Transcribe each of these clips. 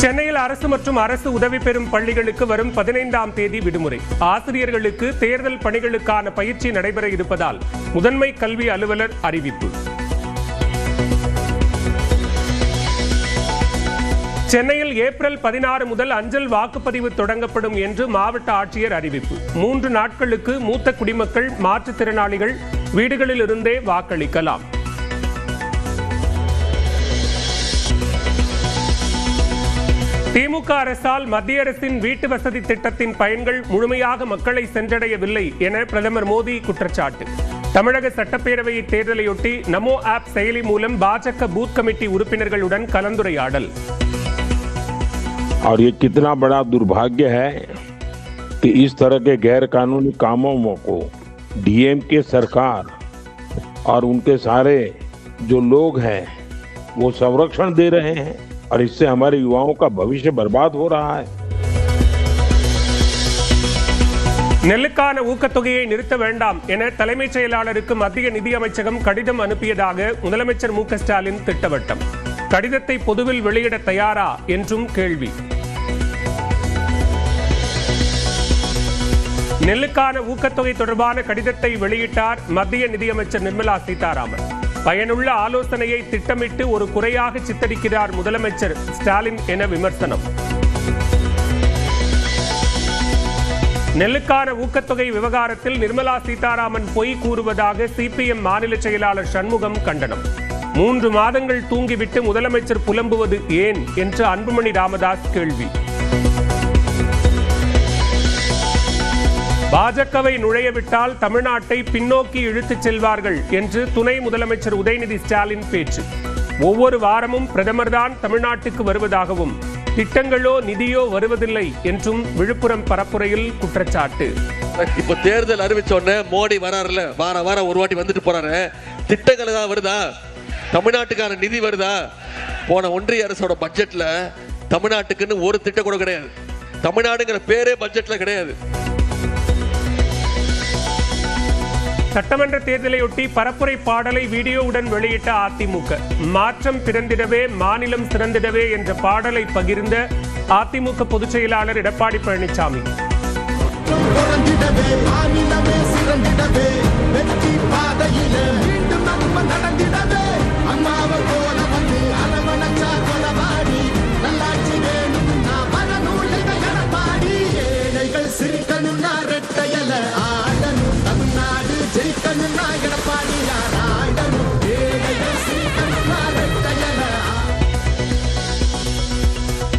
சென்னையில் அரசு மற்றும் அரசு உதவி பெறும் பள்ளிகளுக்கு வரும் 15ஆம் தேதி விடுமுறை. ஆசிரியர்களுக்கு தேர்தல் பணிகளுக்கான பயிற்சி நடைபெற இருப்பதால் முதன்மை கல்வி அலுவலர் அறிவிப்பு. சென்னையில் ஏப்ரல் 16 முதல் அஞ்சல் வாக்குப்பதிவு தொடங்கப்படும் என்று மாவட்ட ஆட்சியர் அறிவிப்பு. 3 நாட்களுக்கு மூத்த குடிமக்கள், மாற்றுத்திறனாளிகள் வீடுகளில் இருந்தே வாக்களிக்கலாம். திமுக அரசால் மத்திய அரசின் வீட்டு வசதி திட்டத்தின் பயன்கள் முழுமையாக மக்களை சென்றடையவில்லை என பிரதமர் மோடி குற்றச்சாட்டு. தமிழக சட்டப்பேரவை தேர்தலையொட்டி நமோ ஆப் செயலி மூலம் பாஜக பூத் கமிட்டி உறுப்பினர்களுடன் கலந்துரையாடல். और ये कितना बड़ा दुर्भाग्य है कि इस तरह के गैर कानूनी कामों को डीएमके सरकार और उनके सारे जो लोग हैं वो संरक्षण दे रहे हैं और इससे हमारे युवाओं का भविष्य बर्बाद हो रहा है. நெல்லுக்கான ஊக்கத்தொகையை நிறுத்த வேண்டாம் என தலைமைச் செயலாளருக்கு மத்திய நிதி அமைச்சகம் கடிதம் அனுப்பியதாக முதலமைச்சர் மு க ஸ்டாலின் திட்டவட்டம். கடிதத்தை பொதுவில் வெளியிட தயாரா என்றும் கேள்வி. நெல்லுக்கான ஊக்கத்தொகை தொடர்பான கடிதத்தை வெளியிட்டார் மத்திய நிதியமைச்சர் நிர்மலா சீதாராமன். பயனுள்ள ஆலோசனையை திட்டமிட்டு ஒரு குறையாக சித்தரிக்கிறார் முதலமைச்சர் ஸ்டாலின் என விமர்சனம். நெல்லுக்கான ஊக்கத்தொகை விவகாரத்தில் நிர்மலா சீதாராமன் பொய் கூறுவதாக சிபிஎம் மாநில செயலாளர் சண்முகம் கண்டனம். 3 மாதங்கள் தூங்கிவிட்டு முதலமைச்சர் புலம்புவது ஏன் என்று அன்புமணி ராமதாஸ் கேள்வி. பாஜகவை நுழையவிட்டால் தமிழ்நாட்டை பின்னோக்கி இழுத்துச் செல்வார்கள் என்று துணை முதலமைச்சர் உதயநிதி ஸ்டாலின் பேச்சு. ஒவ்வொரு வாரமும் பிரதமர்தான் தமிழ்நாட்டுக்கு வருவதாகவும் திட்டங்களோ நிதியோ வருவதில்லை என்றும் விழுப்புரம் பரப்புரையில் குற்றச்சாட்டு. இப்ப தேர்தல் அறிவிச்சோடனே மோடி வராருல, வாரம் ஒரு வாட்டி வந்துட்டு போறாரு. திட்டங்கள் ஏதாவது வருதா? தமிழ்நாட்டுக்கான நிதி வருதா? போன ஒன்றிய அரசோட பட்ஜெட்ல தமிழ்நாட்டுக்குன்னு ஒரு திட்டம் கூட கிடையாது. தமிழ்நாடுங்கிற பேரே பட்ஜெட்ல கிடையாது. சட்டமன்ற தேர்தலையொட்டி பரப்புரை பாடலை வீடியோவுடன் வெளியிட்ட அதிமுக. மாற்றம் பிறந்திடவே மாநிலம் சிறந்திடவே என்ற பாடலை பகிர்ந்த அதிமுக பொதுச் செயலாளர் எடப்பாடி பழனிசாமி.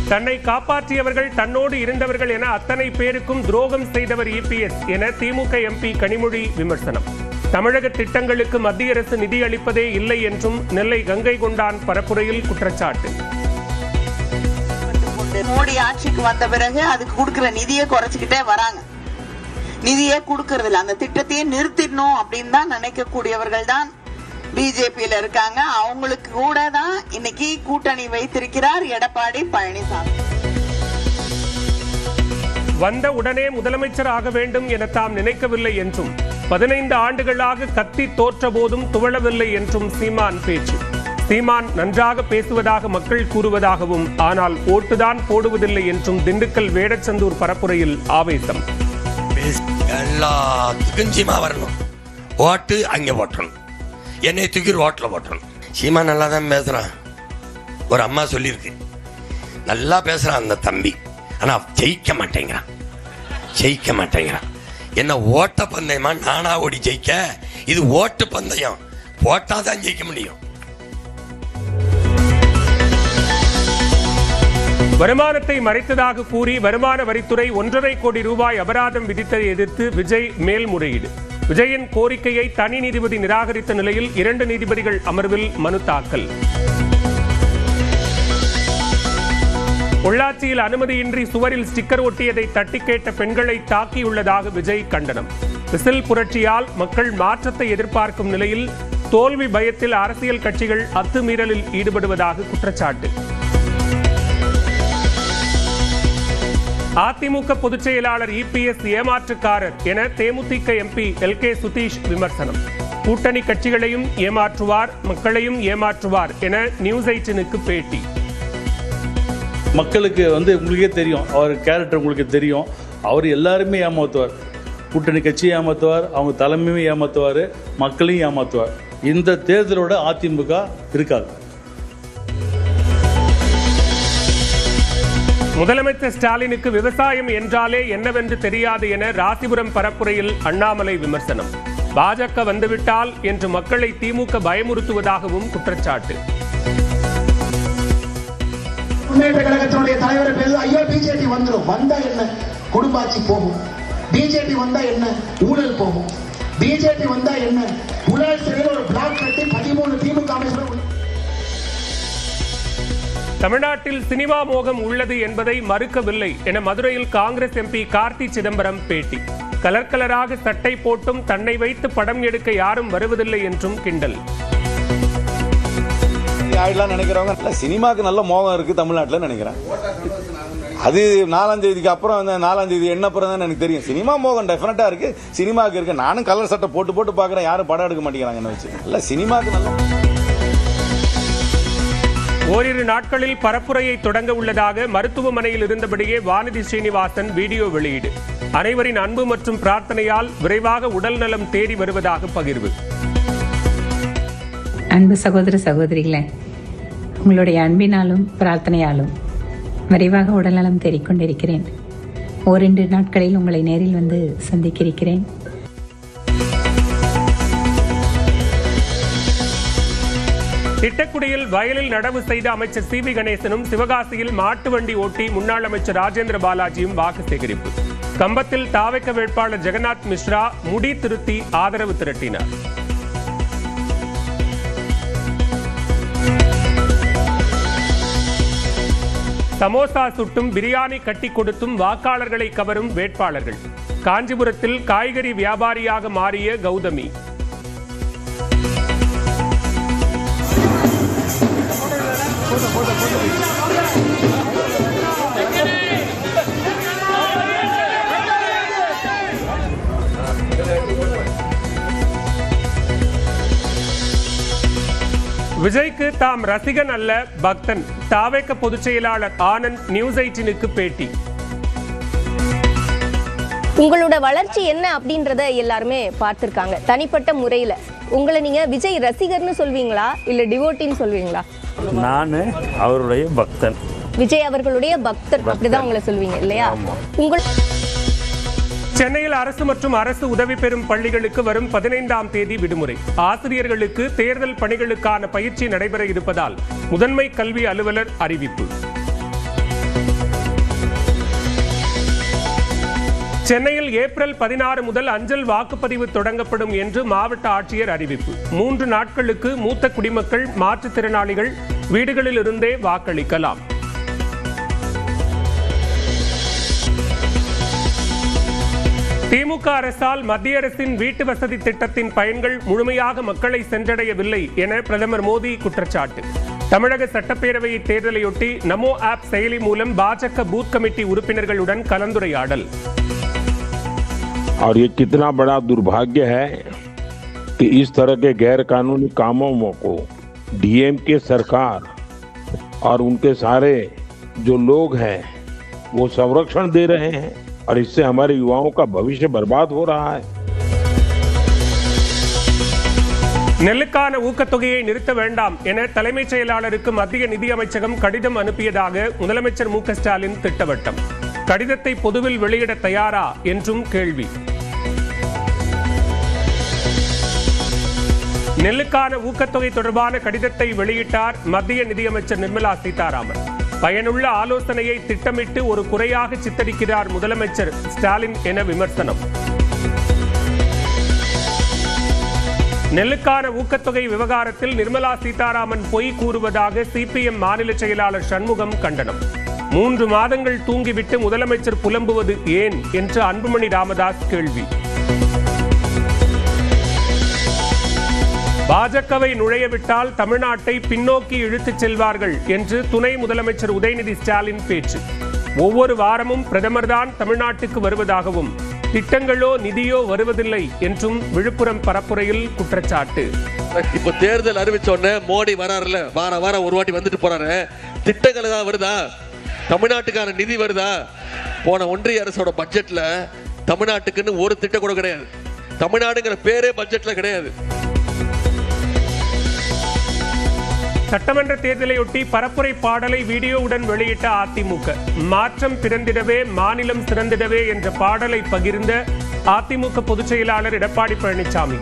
தன்னை காப்பாற்றியவர்கள் தன்னோடு இருந்தவர்கள் என அத்தனை பேருக்கும் துரோகம் செய்தவர் இபிஎஸ் என திமுக எம்பி கனிமொழி விமர்சனம். தமிழக திட்டங்களுக்கு மத்திய அரசு நிதி அளிப்பதே இல்லை என்றும் நெல்லை கங்கை கொண்டான் பரப்புரையில் குற்றச்சாட்டு. மோடி ஆட்சிக்கு வந்த பிறகு அதுக்கு கொடுக்கிற நிதியை குறைச்சிக்கிட்டே வராங்க. நிதியே கொடுக்கறது இல்லை. அந்த திட்டத்தையே நிறுத்திடணும் அப்படின்னு தான் நினைக்கக்கூடியவர்கள் தான் பிஜேபியில இருக்காங்க. அவங்களுக்கு கூட தான் இன்னைக்கு கூட்டணி வைத்திருக்கிறார் எடப்பாடி பழனிசாமி. வந்த உடனே முதலமைச்சர் ஆக வேண்டும் என தாம் நினைக்கவில்லை என்றும் 15 ஆண்டுகளாக கத்தி தோற்ற போதும் துவளவில்லை என்றும் சீமான் பேச்சு. சீமான் நன்றாக பேசுவதாக மக்கள் கூறுவதாகவும் ஆனால் ஓட்டுதான் போடுவதில்லை என்றும் திண்டுக்கல் வேடச்சந்தூர் பரப்புரையில் ஆவேசம். எல்லாத்துக்கும் சீமா வரணும். ஓட்டு அங்கே போட்டணும், என்னை தூக்கி ரோட்டில் போட்டணும். சீமா நல்லா தான் பேசுகிறான். ஒரு அம்மா சொல்லியிருக்கு, நல்லா பேசுகிறான் அந்த தம்பி, ஆனால் ஜெயிக்க மாட்டேங்கிறான். என்ன ஓட்ட பந்தயமா? நானா ஓடி ஜெயிக்க? இது ஓட்டு பந்தயம். போட்டாதான் ஜெயிக்க முடியும். வருமானத்தை மறைத்ததாக கூறி வருமான வரித்துறை 1.5 கோடி ரூபாய் அபராதம் விதித்ததை எதிர்த்து விஜய் மேல்முறையீடு. விஜயின் கோரிக்கையை தனி நீதிபதி நிராகரித்த நிலையில் 2 நீதிபதிகள் அமர்வில் மனு தாக்கல். பொள்ளாச்சியில் அனுமதியின்றி சுவரில் ஸ்டிக்கர் ஒட்டியதை தட்டி கேட்ட பெண்களை தாக்கியுள்ளதாக விஜய் கண்டனம். விசில் புரட்சியால் மக்கள் மாற்றத்தை எதிர்பார்க்கும் நிலையில் தோல்வி பயத்தில் அரசியல் கட்சிகள் அத்துமீறலில் ஈடுபடுவதாக குற்றச்சாட்டு. அதிமுக பொதுச் செயலாளர் இபிஎஸ் ஏமாற்றுக்காரர் என தேமுதிக எம்பி எல்கே சுதீஷ் விமர்சனம். கூட்டணி கட்சிகளையும் ஏமாற்றுவார், மக்களையும் ஏமாற்றுவார் என நியூஸ் 18க்கு பேட்டி. மக்களுக்கு உங்களுக்கே தெரியும், அவர் கேரக்டர் உங்களுக்கு தெரியும். அவர் எல்லாருமே ஏமாற்றுவார், கூட்டணி கட்சியை ஏமாற்றுவார், அவங்க தலைமையும் ஏமாற்றுவார், மக்களையும் ஏமாற்றுவார். இந்த தேர்தலோட அதிமுக இருக்காது. முதலமைச்சர் ஸ்டாலினுக்கு விவசாயம் என்றாலே என்னவென்று தெரியாது என ராசிபுரம் பரப்புரையில் அண்ணாமலை விமர்சனம். பாஜக வந்துவிட்டால் என்று மக்களை திமுக பயமுறுத்துவதாகவும் குற்றச்சாட்டு. முன்னேற்ற கழகத்தினுடைய தலைவர் பேரு, ஐயோ பிஜேபி வந்துடும், வந்தா என்ன குடும்பாட்சி போகும், பிஜேபி வந்தா என்ன ஊழல் போகும், பிஜேபி வந்தா என்ன புலால் சிறையில் ஒரு பிளாக் கட்டி 13 திமுக அமைச்சர்கள். தமிழ்நாட்டில் சினிமா மோகம் உள்ளது என்பதை மறுக்கவில்லை என மதுரையில் காங்கிரஸ் எம்பி கார்த்தி சிதம்பரம் பேட்டி. கலர் கலராக சட்டை போட்டும் தன்னை வைத்து படம் எடுக்க யாரும் வருவதில்லை என்றும் கிண்டல். நினைக்கிறவங்க சினிமாவுக்கு நல்ல மோகம் இருக்கு தமிழ்நாட்டில் நினைக்கிறேன். அது 4ஆம் தேதிக்கு அப்புறம் 4ஆம் தேதி என்ன அப்புறம் தான் எனக்கு தெரியும். சினிமா மோகம் டெஃபினட்டா இருக்கு, சினிமாவுக்கு இருக்கு. நானும் கலர் சட்டை போட்டு பார்க்குறேன், யாரும் படம் எடுக்க மாட்டேங்கிறாங்க என்ன வச்சு. இல்ல சினிமாவுக்கு நல்ல. ஓரிரு நாட்களில் பரப்புரையை தொடங்க உள்ளதாக மருத்துவமனையில் இருந்தபடியே வானதி ஸ்ரீனிவாசன் வீடியோ வெளியீடு. அனைவரின் அன்பு மற்றும் பிரார்த்தனையால் விரைவாக உடல் நலம் தேடி வருவதாக பகிர்வு. அன்பு சகோதர சகோதரிகளே, உங்களுடைய அன்பினாலும் பிரார்த்தனையாலும் விரைவாக உடல்நலம் தேடிக்கொண்டிருக்கிறேன். ஓரிரு நாட்களில் உங்களை நேரில் வந்து சந்திக்க இருக்கிறேன். திட்டக்குடியில் வயலில் நடவு செய்த அமைச்சர் சி வி கணேசனும் சிவகாசியில் மாட்டு வண்டி ஓட்டி முன்னாள் அமைச்சர் ராஜேந்திர பாலாஜியும் வாக்கு சேகரிப்பு. கம்பத்தில் தாவக வேட்பாளர் ஜெகநாத் மிஸ்ரா முடி திருத்தி ஆதரவு திரட்டினார். சமோசா சுட்டும் பிரியாணி கட்டி கொடுத்தும் வாக்காளர்களை கவரும் வேட்பாளர்கள். காஞ்சிபுரத்தில் காய்கறி வியாபாரியாக மாறிய கௌதமி. விஜய்க்கு தாம் ரசிகன் அல்ல பக்தன். தாவேக பொதுச் செயலாளர் ஆனந்த் நியூஸ் 18க்கு பேட்டி. உங்களோட வளர்ச்சி என்ன அப்படின்றத எல்லாருமே பார்த்திருக்காங்க. தனிப்பட்ட முறையில உங்களை நீங்க விஜய் ரசிகர்னு சொல்வீங்களா இல்ல டிவோட்டின்னு சொல்வீங்களா? நான் அவருடைய பக்தன். விஜய் அவர்களுடைய பக்தர் அப்படிதான் உங்களை சொல்வீங்க இல்லையா? சென்னையில் அரசு மற்றும் அரசு உதவி பெறும் பள்ளிகளுக்கு வரும் 15ஆம் தேதி விடுமுறை. ஆசிரியர்களுக்கு தேர்தல் பணிகளுக்கான பயிற்சி நடைபெற இருப்பதால் முதன்மை கல்வி அலுவலர் அறிவிப்பு. சென்னையில் ஏப்ரல் 16 முதல் அஞ்சல் வாக்குப்பதிவு தொடங்கப்படும் என்று மாவட்ட ஆட்சியர் அறிவிப்பு. 3 நாட்களுக்கு மூத்த குடிமக்கள், மாற்றுத்திறனாளிகள் வீடுகளில் இருந்தே வாக்களிக்கலாம். திமுக அரசால் மத்திய அரசின் வீட்டு வசதி திட்டத்தின் பயன்கள் முழுமையாக மக்களை சென்றடையவில்லை என பிரதமர் மோடி குற்றச்சாட்டு. தமிழக சட்டப்பேரவை தேர்தலையொட்டி நமோ ஆப் செயலி மூலம் பாஜக பூத் கமிட்டி உறுப்பினர்களுடன் கலந்துரையாடல். और ये कितना बड़ा दुर्भाग्य है कि इस तरह के गैर कानूनी कामों को डीएमके सरकार और उनके सारे जो लोग हैं वो संरक्षण दे रहे हैं और इससे हमारे युवाओं का भविष्य बर्बाद हो रहा है. நெல்லுக்கான ஊக்கத்தொகையை நிறுத்த வேண்டாம் என தலைமைச் செயலாளருக்கு மத்திய நிதி அமைச்சகம் கடிதம் அனுப்பியதாக முதலமைச்சர் மு க ஸ்டாலின் திட்டவட்டம். கடிதத்தை பொதுவில் வெளியிட தயாரா என்றும் கேள்வி. நெல்லுக்கான ஊக்கத்தொகை தொடர்பான கடிதத்தை வெளியிட்டார் மத்திய நிதியமைச்சர் நிர்மலா சீதாராமன். பயனுள்ள ஆலோசனையை திட்டமிட்டு ஒரு குறையாக சித்தரிக்கிறார் முதலமைச்சர் ஸ்டாலின் என விமர்சனம். நெல்லுக்கான ஊக்கத்தொகை விவகாரத்தில் நிர்மலா சீதாராமன் பொய் கூறுவதாக சிபிஎம் மாநில செயலாளர் சண்முகம் கண்டனம். 3 மாதங்கள் தூங்கிவிட்டு முதலமைச்சர் புலம்புவது ஏன் என்று அன்புமணி ராமதாஸ் கேள்வி. பாஜகவை நுழையவிட்டால் தமிழ்நாட்டை பின்னோக்கி இழுத்துச் செல்வார்கள் என்று துணை முதலமைச்சர் உதயநிதி ஸ்டாலின் பேச்சு. ஒவ்வொரு வாரமும் பிரதமர்தான் தமிழ்நாட்டுக்கு வருவதாகவும் திட்டங்களோ நிதியோ வருவதில்லை என்றும் விழுப்புரம் பரப்புரையில் குற்றச்சாட்டு. இப்ப தேர்தல் அறிவிச்ச உடனே மோடி வராருல, வாரம் ஒரு வாட்டி வந்துட்டு போறாரு. திட்டங்கள் ஏதாவது வருதா? தமிழ்நாட்டுக்கான நிதி வருதா? போன ஒன்றிய அரசோட பட்ஜெட்ல தமிழ்நாட்டுக்குன்னு ஒரு திட்டம் கூட கிடையாது. தமிழ்நாடுங்கிற பேரே பட்ஜெட்ல கிடையாது. சட்டமன்ற தேர்தலையொட்டி பரப்புரை பாடலை வீடியோவுடன் வெளியிட்ட அதிமுக. மாற்றம் பிறந்திடவே மாநிலம் சிறந்திடவே என்ற பாடலை பகிர்ந்த அதிமுக பொதுச் செயலாளர் எடப்பாடி பழனிசாமி.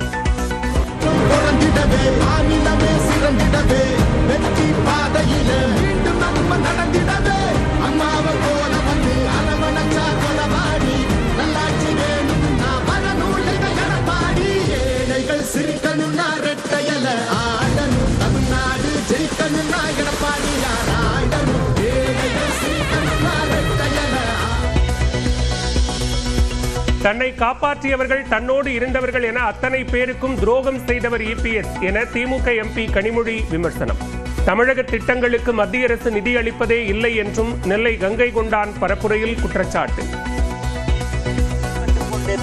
தன்னை காப்பாற்றியவர்கள் தன்னோடு இருந்தவர்கள் என அத்தனை பேருக்கும் துரோகம் செய்தவர் இபிஎஸ் என திமுக எம்பி கனிமொழி விமர்சனம். தமிழக திட்டங்களுக்கு மத்திய அரசு நிதி அளிப்பதே இல்லை என்றும் நெல்லை கங்கை கொண்டான் பரப்புரையில் குற்றச்சாட்டு.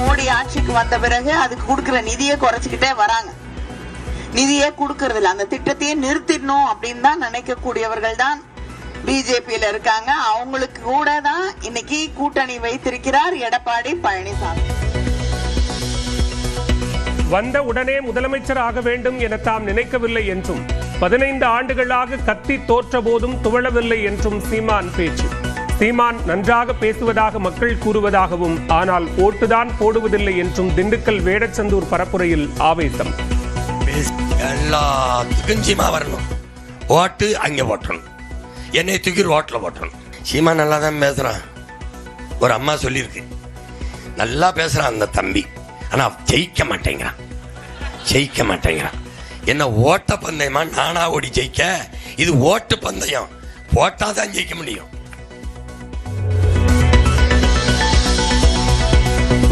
மோடி ஆட்சிக்கு வந்த பிறகு அதுக்கு கொடுக்கிற நிதியை குறைச்சிக்கிட்டே வராங்க. நிதியே கொடுக்கறது இல்ல. அந்த திட்டத்தையே நிறுத்திடணும் அப்படின்னு தான் நினைக்கக்கூடியவர்கள் தான் பிஜேபியில இருக்காங்க. அவங்களுக்கு கூட தான் இன்னைக்கு கூட்டணி வைத்திருக்கிறார் எடப்பாடி பழனிசாமி. வந்த உடனே முதலமைச்சர் ஆக வேண்டும் என தாம் நினைக்கவில்லை என்றும் 15 ஆண்டுகளாக கத்தி தோற்ற போதும் துவளவில்லை என்றும் சீமான் பேச்சு. சீமான் நன்றாக பேசுவதாக மக்கள் கூறுவதாகவும் ஆனால் ஓட்டுதான் போடுவதில்லை என்றும் திண்டுக்கல் வேடச்சந்தூர் பரப்புரையில் ஆவேசம். எல்லாத்துக்கும் சீமா வரணும். ஓட்டு அங்கே போட்டணும். என்னை தூக்கி ரோட்டில் போட்டணும். சீமா நல்லா தான் பேசுகிறான். ஒரு அம்மா சொல்லியிருக்கு, நல்லா பேசுகிறான் அந்த தம்பி, ஆனால் ஜெயிக்க மாட்டேங்கிறான். என்ன ஓட்ட பந்தயமா? நானா ஓடி ஜெயிக்க? இது ஓட்டு பந்தயம். போட்டாதான் ஜெயிக்க முடியும்.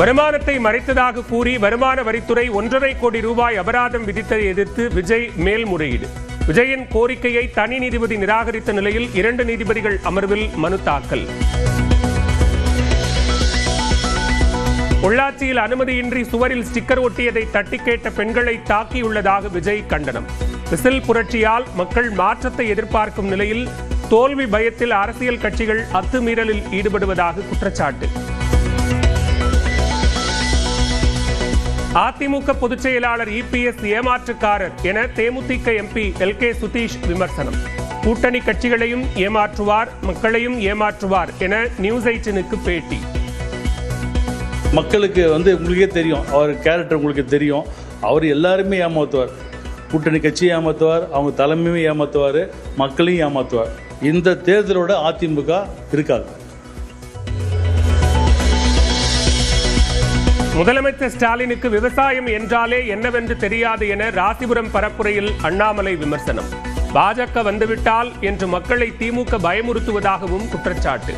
வருமானத்தை மறைத்ததாக கூறி வருமான வரித்துறை 1.5 கோடி ரூபாய் அபராதம் விதித்ததை எதிர்த்து விஜய் மேல்முறையீடு. விஜயின் கோரிக்கையை தனி நீதிபதி நிராகரித்த நிலையில் 2 நீதிபதிகள் அமர்வில் மனு தாக்கல். பொள்ளாச்சியில் அனுமதியின்றி சுவரில் ஸ்டிக்கர் ஒட்டியதை தட்டி கேட்ட பெண்களை தாக்கியுள்ளதாக விஜய் கண்டனம். விசில் புரட்சியால் மக்கள் மாற்றத்தை எதிர்பார்க்கும் நிலையில் தோல்வி பயத்தில் அரசியல் கட்சிகள் அத்துமீறலில் ஈடுபடுவதாக குற்றச்சாட்டு. அதிமுக பொதுச் செயலாளர் இபிஎஸ் ஏமாற்றுக்காரர் என தேமுதிக எம்பி எல்கே சுதீஷ் விமர்சனம். கூட்டணி கட்சிகளையும் ஏமாற்றுவார், மக்களையும் ஏமாற்றுவார் என நியூஸ் 18க்கு பேட்டி. மக்களுக்கு உங்களுக்கே தெரியும், அவர் கேரக்டர் உங்களுக்கு தெரியும். அவர் எல்லாருமே ஏமாற்றுவார். கூட்டணி கட்சியை ஏமாற்றுவார், அவங்க தலைமையும் ஏமாற்றுவார், மக்களையும் ஏமாற்றுவார். இந்த தேர்தலோட அதிமுக இருக்காது. முதலமைச்சர் ஸ்டாலினுக்கு விவசாயம் என்றாலே என்னவென்று தெரியாது என ராசிபுரம் பரப்புரையில் அண்ணாமலை விமர்சனம். பாஜக வந்துவிட்டால் என்று மக்களை திமுக பயமுறுத்துவதாகவும் குற்றச்சாட்டு.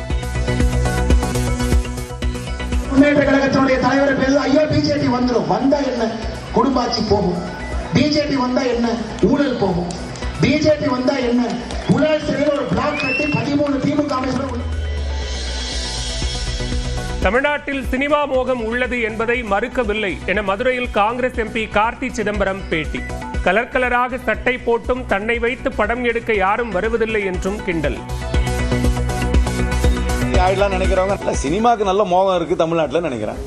முன்னேற்ற கழகத்தினுடைய தலைவர் பேரு ஐயோ பிஜேபி வந்துடும். வந்தா என்ன? குடும்பாட்சி போகும். பிஜேபி வந்தா என்ன? ஊழல் போகும். பிஜேபி வந்தா என்ன? புலால் சிறையில் ஒரு பிளாக் கட்டி 13 திமுக அமைச்சர்கள். தமிழ்நாட்டில் சினிமா மோகம் உள்ளது என்பதை மறுக்கவில்லை என மதுரையில் காங்கிரஸ் எம்பி கார்த்தி சிதம்பரம் பேட்டி. கலராக சட்டை போட்டும் தன்னை வைத்து படம் எடுக்க யாரும் வருவதில்லை என்றும் கிண்டல். நினைக்கிறவங்க சினிமாக்கு நல்ல மோகம் இருக்கு தமிழ்நாட்டில் நினைக்கிறேன்.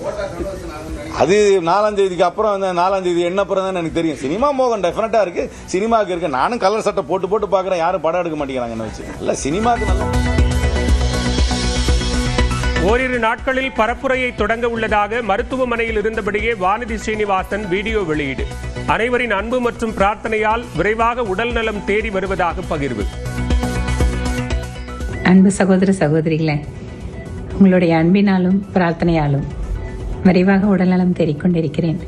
அது 4ஆம் தேதிக்கு அப்புறம் 4ஆம் தேதி என்ன அப்புறம் தான் எனக்கு தெரியும். சினிமா மோகம் டெஃபினட்டா இருக்கு, சினிமாக்கு இருக்கு. நானும் கலர் சட்டை போட்டு பாக்குறேன், யாரும் படம் எடுக்க மாட்டேங்கிறாங்கன்னு வச்சு. இல்ல சினிமாக்கு நல்ல. ஓரிரு நாட்களில் பரப்புரையை தொடங்க உள்ளதாக மருத்துவமனையில் இருந்தபடியே வானதி ஸ்ரீனிவாசன் வீடியோ வெளியீடு. அனைவரின் அன்பு மற்றும் பிரார்த்தனையால் விரைவாக உடல் நலம் தேடி வருவதாக பகிர்வு. அன்பு சகோதர சகோதரிகளே, உங்களுடைய அன்பினாலும் பிரார்த்தனையாலும் விரைவாக உடல்நலம் தேடிக்கொண்டிருக்கிறேன்.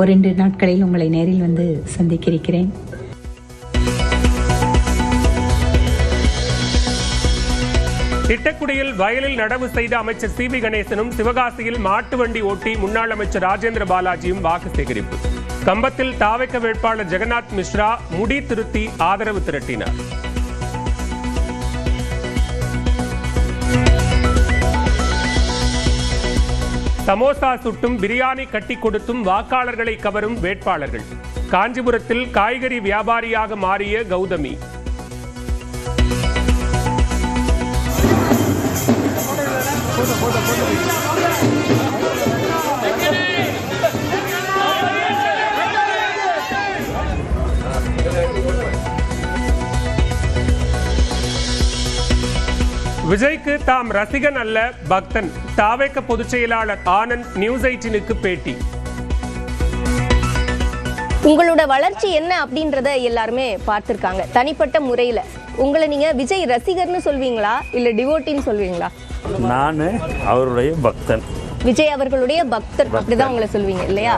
2 நாட்களில் உங்களை நேரில் வந்து சந்திக்க இருக்கிறேன். திட்டக்குடியில் வயலில் நடவு செய்த அமைச்சர் சி.வி. கணேசனும் சிவகாசியில் மாட்டு வண்டி ஓட்டி முன்னாள் அமைச்சர் ராஜேந்திர பாலாஜியும் வாக்கு சேகரிப்பு. கம்பத்தில் தாவக வேட்பாளர் ஜெகநாத் மிஸ்ரா முடி திருத்தி ஆதரவு திரட்டினார். சமோசா சுட்டும் பிரியாணி கட்டி கொடுத்தும் வாக்காளர்களை கவரும் வேட்பாளர்கள். காஞ்சிபுரத்தில் காய்கறி வியாபாரியாக மாறிய கௌதமி. விஜய்க்கு தாம் ரசிகன் அல்ல பக்தன். தாவேக பொதுச் செயலாளர் ஆனந்த் நியூஸ் 18க்கு பேட்டி. உங்களோட வளர்ச்சி என்ன அப்படின்றத எல்லாருமே பார்த்திருக்காங்க. தனிப்பட்ட முறையில உங்களை நீங்க விஜய் ரசிகர்னு சொல்வீங்களா இல்ல டிவோட்டின்னு சொல்வீங்களா? நான் அவருடைய பக்தன். விஜய் அவர்களுடைய பக்தர் அப்படிதான் உங்களை சொல்வீங்க இல்லையா?